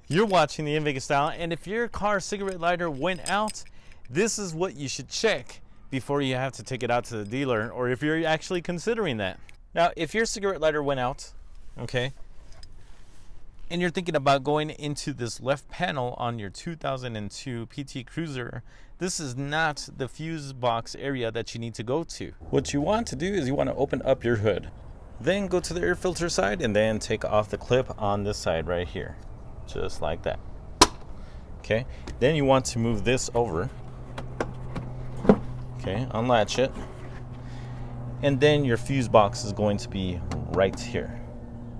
You're watching the In Vegas Style, and if your car cigarette lighter went out, this is what you should check before you have to take it out to the dealer, or if you're actually considering that. Now, if your cigarette lighter went out, okay, and you're thinking about going into this left panel on your 2002 PT Cruiser, this is not the fuse box area that you need to go to. What you want to do is you want to open up your hood, then go to the air filter side, and then take off the clip on this side right here, just like that. Okay, then you want to move this over. Okay, unlatch it, and then your fuse box is going to be right here.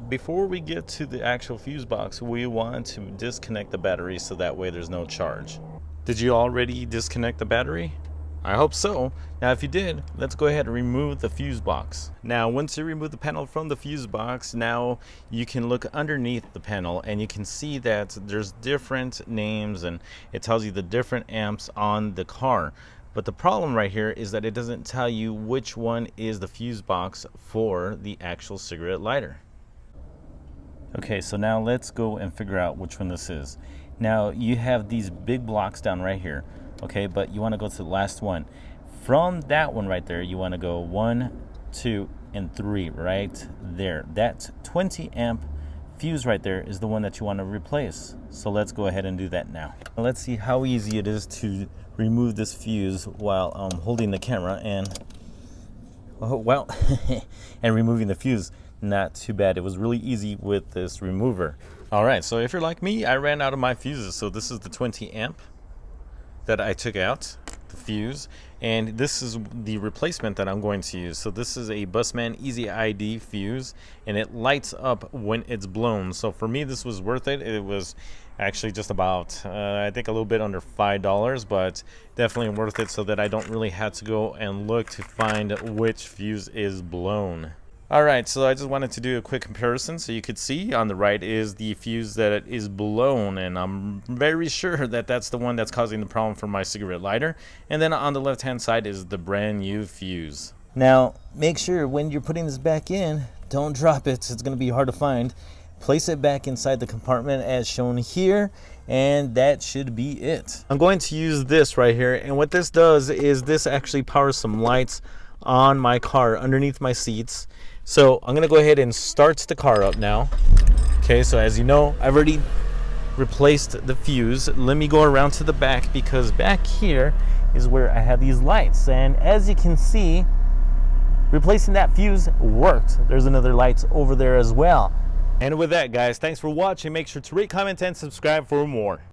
Before we get to the actual fuse box, we want to disconnect the battery so that way there's no charge. Did you already disconnect the battery? I hope so. Now if you did, let's go ahead and remove the fuse box. Now once you remove the panel from the fuse box, now you can look underneath the panel and you can see that there's different names and it tells you the different amps on the car. But the problem right here is that it doesn't tell you which one is the fuse box for the actual cigarette lighter. Okay, so now let's go and figure out which one this is. Now you have these big blocks down right here, okay, but you want to go to the last one. From that one right there, you want to go 1, 2, and 3 right there. That 20 amp fuse right there is the one that you want to replace. So let's go ahead and do that now. Let's see how easy it is to remove this fuse while holding the camera and, oh, well, and removing the fuse. Not too bad. It was really easy with this remover. All right, so if you're like me, I ran out of my fuses. So this is the 20 amp that I took out, the fuse, and this is the replacement that I'm going to use. So this is a Bussmann Easy ID fuse, and it lights up when it's blown. So for me, this was worth it. It was actually just about, I think a little bit under $5, but definitely worth it so that I don't really have to go and look to find which fuse is blown. Alright, so I just wanted to do a quick comparison so you could see on the right is the fuse that is blown, and I'm very sure that that's the one that's causing the problem for my cigarette lighter, and then on the left hand side is the brand new fuse. Now make sure when you're putting this back in, don't drop it. It's going to be hard to find. Place it back inside the compartment as shown here, and that should be it. I'm going to use this right here, and what this does is this actually powers some lights on my car underneath my seats. So I'm gonna go ahead and start the car up now. Okay, so as you know, I've already replaced the fuse. Let me go around to the back because back here is where I have these lights, and as you can see, replacing that fuse worked. There's another light over there as well. And with that, guys, thanks for watching. Make sure to rate, comment, and subscribe for more.